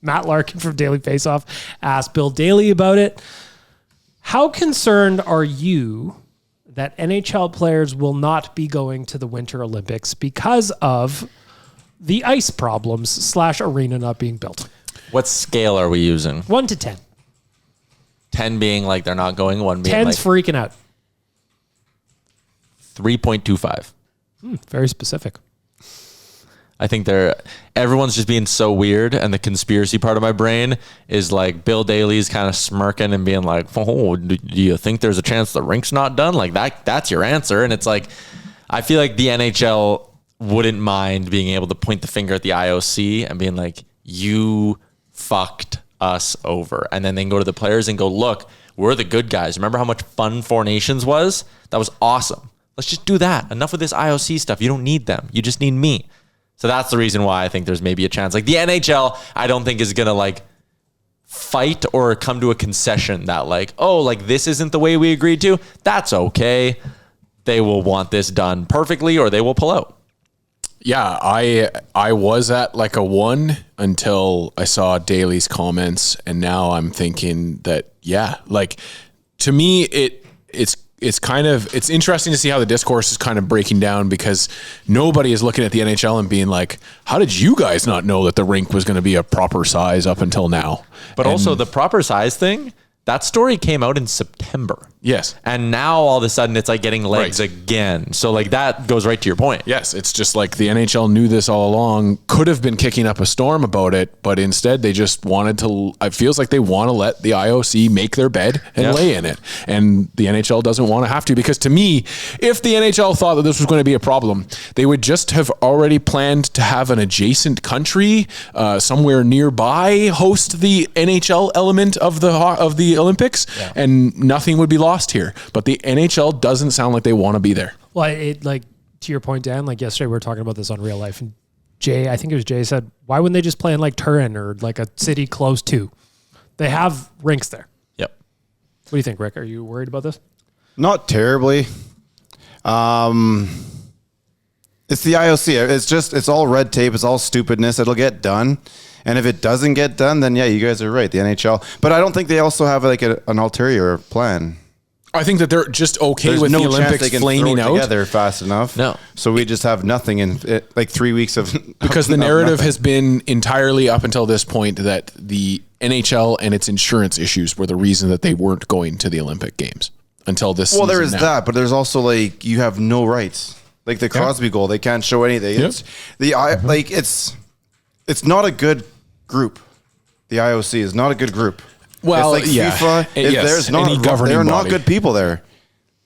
Matt Larkin from Daily Faceoff asked Bill Daly about it. How concerned are you that NHL players will not be going to the Winter Olympics because of the ice problems / arena not being built? What scale are we using? 1 to 10. 10 being like they're not going, 1 being 10's like freaking out. 3.25. Very specific. I think everyone's just being so weird, and the conspiracy part of my brain is like Bill Daly's kind of smirking and being like, "Oh, do you think there's a chance the rink's not done?" Like that's your answer. And it's like, I feel like the NHL wouldn't mind being able to point the finger at the IOC and being like, "You fucked us over," and then they can go to the players and go, "Look, we're the good guys. Remember how much fun Four Nations was? That was awesome. Let's just do that. Enough of this IOC stuff. You don't need them. You just need me." So that's the reason why I think there's maybe a chance. Like the NHL, I don't think is going to like fight or come to a concession that like, oh, like this isn't the way we agreed to. That's okay. They will want this done perfectly or they will pull out. Yeah, I was at like a 1 until I saw Daly's comments, and now I'm thinking that, yeah, like to me, it's kind of, it's interesting to see how the discourse is kind of breaking down, because nobody is looking at the NHL and being like, how did you guys not know that the rink was going to be a proper size up until now? But also the proper size thing, that story came out in September. Yes. And now all of a sudden it's like getting legs again. So like that goes right to your point. Yes. It's just like the NHL knew this all along, could have been kicking up a storm about it, but instead they just wanted to, it feels like they want to let the IOC make their bed and lay in it. And the NHL doesn't want to have to, because to me, if the NHL thought that this was going to be a problem, they would just have already planned to have an adjacent country somewhere nearby host the NHL element of the Olympics, and nothing would be lost here. But the NHL doesn't sound like they want to be there. Well, it, like, to your point, Dan, like yesterday we were talking about this on Real Life, and Jay, I think it was Jay, said, why wouldn't they just play in like Turin or like a city close to? They have rinks there. Yep. What do you think, Rick? Are you worried about this? Not terribly. It's the IOC. It's all red tape. It's all stupidness. It'll get done. And if it doesn't get done, then yeah, you guys are right, the NHL. But I don't think they also have like an ulterior plan. I think that they're just okay There's with no the Olympics chance they can flaming throw it out together fast enough. No. So we just have nothing in like 3 weeks of because the narrative has been entirely up until this point that the NHL and its insurance issues were the reason that they weren't going to the Olympic Games until this season. Well, there is that, but there's also like you have no rights. Like the Crosby goal, they can't show anything. Yeah. It's not a good group. The IOC is not a good group. Well, it's like FIFA. There's they're not good people there.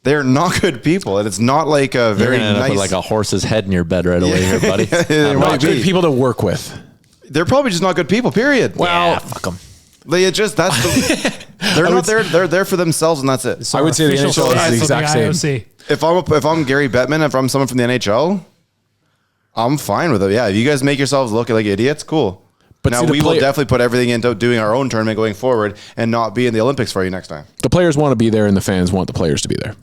They're not good people, and it's not like a very nice. Put like a horse's head in your bed right away, here, buddy. They're not good people to work with. They're probably just not good people. Period. Well, fuck them. They're not there. They're there for themselves, and that's it. I would say the NHL is the exact same. If I'm Gary Bettman, if I'm someone from the NHL, I'm fine with it. Yeah, if you guys make yourselves look like idiots, cool. But now we will definitely put everything into doing our own tournament going forward and not be in the Olympics for you next time. The players want to be there, and the fans want the players to be there.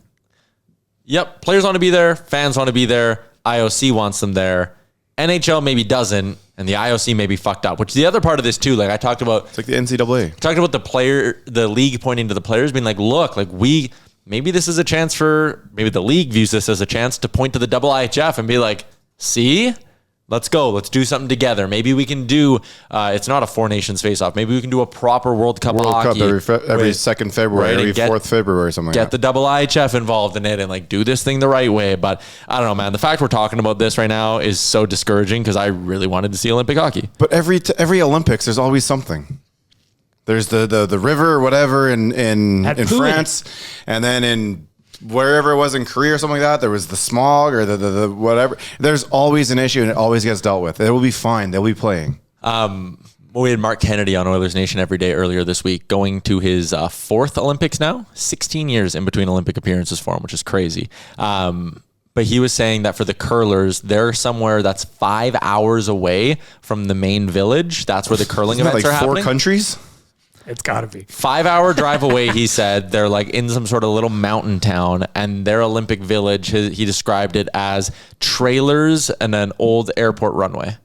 Yep. Players want to be there. Fans want to be there. IOC wants them there. NHL maybe doesn't, and the IOC may be fucked up, which is the other part of this too. Like I talked about, it's like the NCAA. Talked about the league pointing to the players being like, look, like maybe this is a chance maybe the league views this as a chance to point to the IIHF and be like, see, let's go. Let's do something together. Maybe we can do, it's not a Four Nations face-off. Maybe we can do a proper World Cup hockey. Every 2nd February, every 4th February, something like that. Get the IIHF involved in it and like do this thing the right way. But I don't know, man. The fact we're talking about this right now is so discouraging because I really wanted to see Olympic hockey. But every Olympics, there's always something. There's the river or whatever in France, and then in wherever it was in Korea or something like that, there was the smog or the whatever. There's always an issue and it always gets dealt with. It will be fine. They'll be playing. We had Mark Kennedy on Oilers Nation every day earlier this week, going to his 4th Olympics now, 16 years in between Olympic appearances for him, which is crazy. But he was saying that for the curlers, they're somewhere that's 5 hours away from the main village. That's where the curling events are happening. 4 countries? It's got to be 5-hour drive away. He said they're like in some sort of little mountain town, and their Olympic village, he described it as trailers and an old airport runway.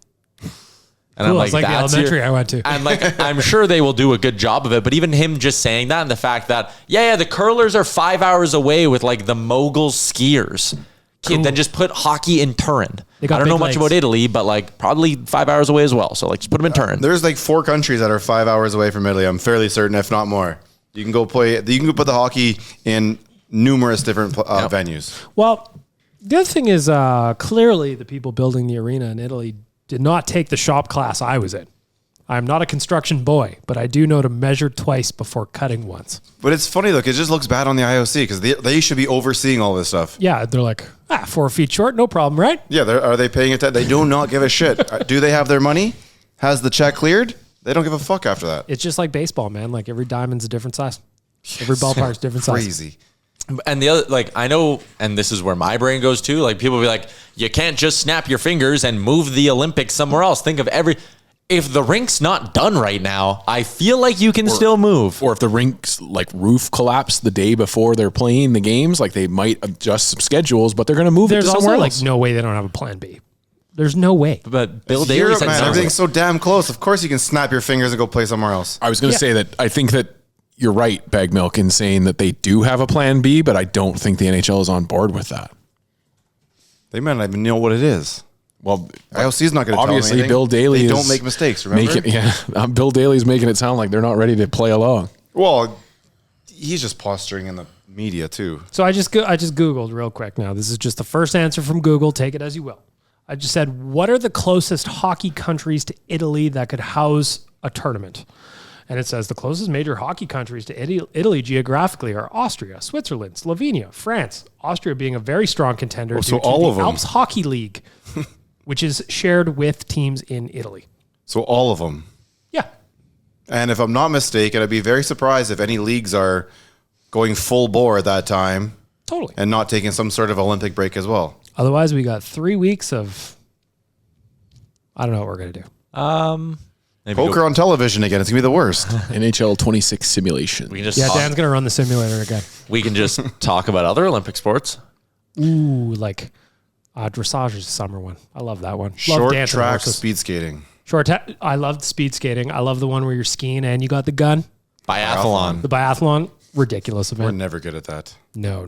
And Cool, I'm like, it's like the that's elementary I went to. And like, I'm sure they will do a good job of it. But even him just saying that, and the fact that, the curlers are 5 hours away with like the mogul skiers. Cool. Then just put hockey in Turin. They I got don't know big much legs. about Italy, but like probably 5 hours away as well. So like, just put them in Turin. There's like 4 countries that are 5 hours away from Italy. I'm fairly certain, if not more. You can go play. You can go put the hockey in numerous different venues. Well, the other thing is clearly the people building the arena in Italy did not take the shop class I was in. I'm not a construction boy, but I do know to measure twice before cutting once. But it's funny, look, it just looks bad on the IOC because they should be overseeing all this stuff. Yeah, they're like, 4 feet short, no problem, right? Yeah, are they paying attention? They do not give a shit. Do they have their money? Has the check cleared? They don't give a fuck after that. It's just like baseball, man. Like every diamond's a different size. Every ballpark's different size. Crazy. And the other, like, I know, and this is where my brain goes too. Like, people be like, you can't just snap your fingers and move the Olympics somewhere else. Think of if the rink's not done right now, I feel like you can still move. Or if the rink's like roof collapsed the day before they're playing the games, like they might adjust some schedules, but they're going to move it to somewhere also else. like no way they don't have a plan B. There's no way. But Bill It's Daly Europe, said man. something. Everything's so damn close. Of course you can snap your fingers and go play somewhere else. I was going to say that I think that you're right, Bag Milk, in saying that they do have a plan B, but I don't think the NHL is on board with that. They might not even know what it is. Well, IOC's not going to tell them obviously anything. Bill Daly They is don't make mistakes, remember? Bill Daly's making it sound like they're not ready to play along. Well, he's just posturing in the media too. So I just Googled real quick now. This is just the first answer from Google. Take it as you will. I just said, what are the closest hockey countries to Italy that could house a tournament? And it says the closest major hockey countries to Italy geographically are Austria, Switzerland, Slovenia, France. Austria being a very strong contender due so to all the of them. Alps Hockey League, which is shared with teams in Italy. So all of them. Yeah. And if I'm not mistaken, I'd be very surprised if any leagues are going full bore at that time Totally. and not taking some sort of Olympic break as well. Otherwise, we got 3 weeks of, I don't know what we're going to do. Maybe Poker on television again. It's going to be the worst. NHL 26 simulation. we can just Yeah, talk, Dan's going to run the simulator again. we can just talk about other Olympic sports. Ooh, like dressage is a summer one. I love that one. Love Short dancing track horses. speed skating. I loved speed skating. I love the one where you're skiing and you got the gun. Biathlon. The biathlon, ridiculous We're event. never good at that. No.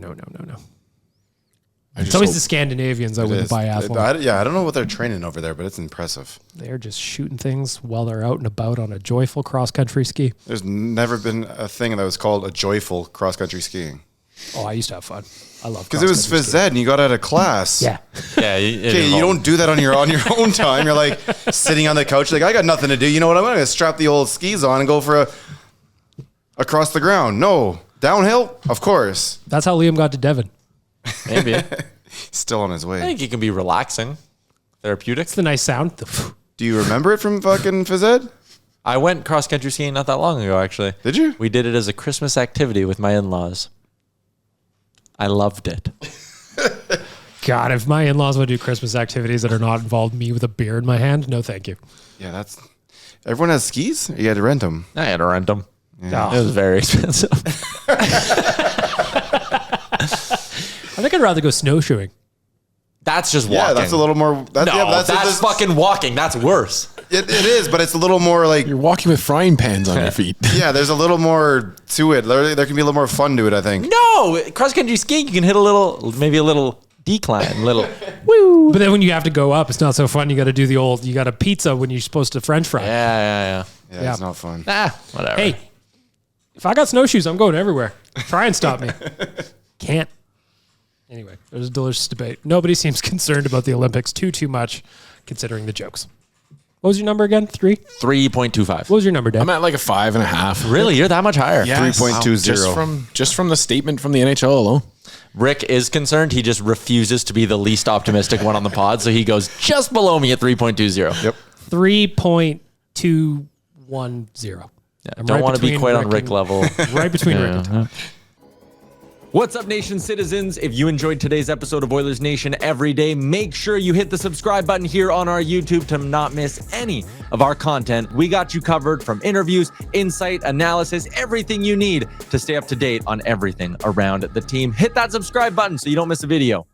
I It's just always hope- the Scandinavians that It win the is. biathlon. I don't know what they're training over there, but it's impressive. They're just shooting things while they're out and about on a joyful cross-country ski. There's never been a thing that was called a joyful cross-country skiing. Oh, I used to have fun. I love Because it was phys ed and you got out of class. Yeah. Yeah. Okay, you don't do that on your own time. You're like sitting on the couch, like I got nothing to do. You know what? I'm gonna strap the old skis on and go for a across the ground. No, downhill, of course. That's how Liam got to Devon. Maybe. I Still on his way. think it can be relaxing, therapeutic. It's the nice sound. Do you remember it from fucking phys ed? I went cross country skiing not that long ago, actually. Did you? We did it as a Christmas activity with my in-laws. I loved it. God, if my in-laws would do Christmas activities that are not involved me with a beer in my hand, no thank you. Yeah, that's. Everyone has skis. You had to rent them. I had to rent them. Yeah. It was very expensive. I think I'd rather go snowshoeing. That's just walking. Yeah, that's a little more. That's, No, yeah, but that's fucking walking. That's worse. It is, but it's a little more like. You're walking with frying pans on your feet. Yeah, there's a little more to it. There can be a little more fun to it, I think. No, cross country skiing, you can hit maybe a little decline, Woo! But then when you have to go up, it's not so fun. You got to do you got a pizza when you're supposed to French fry. Yeah. Yeah, it's not fun. Whatever. Hey, if I got snowshoes, I'm going everywhere. Try and stop me. Can't. Anyway, there's a delicious debate. Nobody seems concerned about the Olympics too much, considering the jokes. What was your number again? 3? 3.25. What was your number, Dan? I'm at like a 5.5. Really? You're that much higher? Yeah, 3.20. Just from the statement from the NHL alone. Rick is concerned. He just refuses to be the least optimistic one on the pod, so he goes just below me at 3.20. Yep. 3.210. Yeah, I'm don't right want to be between quite on Rick Rick and- level. Right between Rick and Tom. What's up, Nation citizens? If you enjoyed today's episode of Oilers Nation Every Day, make sure you hit the subscribe button here on our YouTube to not miss any of our content. We got you covered from interviews, insight, analysis, everything you need to stay up to date on everything around the team. Hit that subscribe button so you don't miss a video.